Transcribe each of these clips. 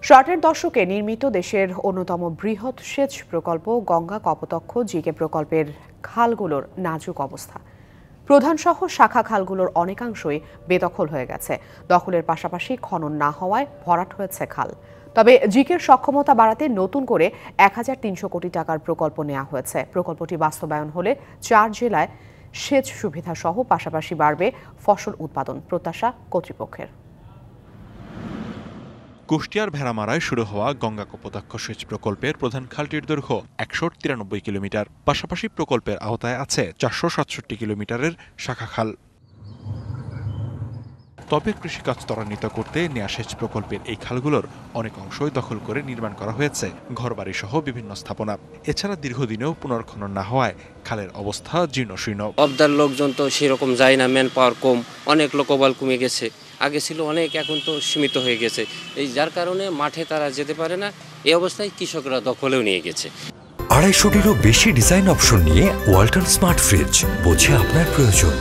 ষাটের দশকে নির্মিত দেশের অন্যতম বৃহৎ সেচ প্রকল্প গঙ্গা কপোতাক্ষ জিকে প্রকল্পের খালগুলোর নাজুক অবস্থা। প্রধান সহ শাখা খালগুলোর অনেকাংশই বেদখল হয়ে গেছে। দখলের পাশাপাশি খনন না হওয়ায় ভরাট হয়েছে খাল। তবে জিকের সক্ষমতা বাড়াতে নতুন করে ১৩০০ কোটি টাকার প্রকল্প নেওয়া হয়েছে। প্রকল্পটি বাস্তবায়ন হলে 4 জেলায় সেচ সুবিধা সহ পাশাপাশি বাড়বে ফসল উৎপাদন, প্রত্যাশা কর্তৃপক্ষের। কুষ্টিয়ার ভেড়ামারায় শুরু হওয়া গঙ্গা কপোতাক্ষ সেচ প্রকল্পের প্রধান খালটির দৈর্ঘ্য ১৯৩ কিলোমিটার। পাশাপাশি প্রকল্পের আওতায় আছে ৪৬৭ কিলোমিটারের শাখা খাল। তবে কৃষিকাজ ত্বরান্বিত করতে নেয়া সেচ প্রকল্পের এই খালগুলোর অনেক অংশই দখল করে নির্মাণ করা হয়েছে ঘরবাড়ি সহ বিভিন্ন স্থাপনা। এছাড়া দীর্ঘদিনেও পুনর্খনন না হওয়ায় খালের অবস্থা জীর্ণশীর্ণ। অবদার লোকজন তো সেরকম যায় না, ম্যান পাওয়ার কম, অনেক লোকবল কমে গেছে। আগে ছিল অনেক, এখন তো সীমিত হয়ে গেছে। এই যার কারণে মাঠে তারা যেতে পারে না। এই অবস্থায় কৃষকরা দখলেও নিয়ে গেছে। ২৫০টিরও বেশি ডিজাইন অপশন নিয়ে ওয়ালটন স্মার্ট ফ্রিজ, বোঝে আপনার প্রয়োজন।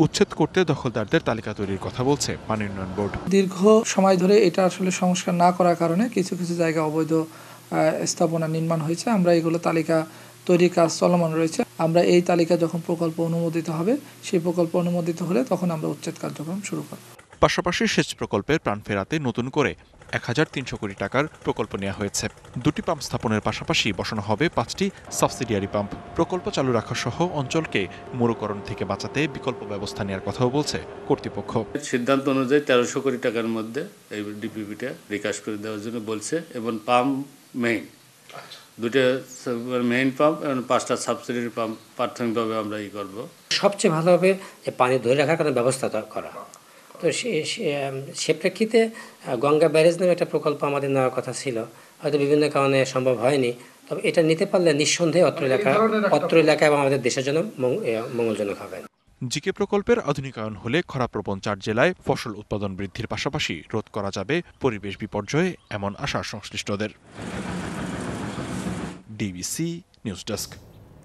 উচ্ছেদ করতে দখলদারদের তালিকা তৈরির কথা বলছে পানি উন্নয়ন বোর্ড। দীর্ঘ সময় ধরে এটা আসলে সংস্কার না করার কারণে কিছু কিছু জায়গায় অবৈধ স্থাপনা নির্মাণ হয়েছে। আমরা এগুলো তালিকা তৈরির কাজ চলমান রয়েছে। আমরা এই তালিকা যখন প্রকল্প অনুমোদিত হবে, সেই প্রকল্প অনুমোদিত হলে তখন আমরা উচ্ছেদ কার্যক্রম শুরু করব। পাশাপাশি সেচ প্রকল্পের প্রাণ ফেরাতে নতুন করে ১৩০০ কোটি টাকার প্রকল্প নেওয়া হয়েছে। 2টি পাম্প স্থাপনের পাশাপাশি বসানো হবে 5টি সাবসিডিয়ারি পাম্প। প্রকল্প চালু রাখা সহ অঞ্চলকে মরুকরণ থেকে বাঁচাতে বিকল্প ব্যবস্থা নেওয়ার কথাও বলছে কর্তৃপক্ষ। সিদ্ধান্ত অনুযায়ী ১৩০০ কোটি টাকার মধ্যে এই ডিপিপিটা বিকাশ করে দেওয়ার জন্য বলছে এবং পাম্প মেইন 2টা মেইন পাম্প এবং 5টা সাবসিডিয়ারি পাম্প প্রাথমিকভাবে আমরা করব। সবচেয়ে ভালো হবে যে পানি ধরে রাখার কোনো ব্যবস্থা করা। তো সে প্রেক্ষিতে গঙ্গা ব্যারেজ নামে একটা প্রকল্প আমাদের নেওয়ার কথা ছিল, হয়তো বিভিন্ন কারণে সম্ভব হয়নি। তবে এটা নিতে পারলে নিঃসন্দেহে অত্র এলাকা এবং আমাদের দেশের জন্য মঙ্গলজনক হবে। জিকে প্রকল্পের আধুনিকায়ন হলে খরাপ্রবণ 4 জেলায় ফসল উৎপাদন বৃদ্ধির পাশাপাশি রোধ করা যাবে পরিবেশ বিপর্যয়ে, এমন আশা সংশ্লিষ্টদের। DBC news desk.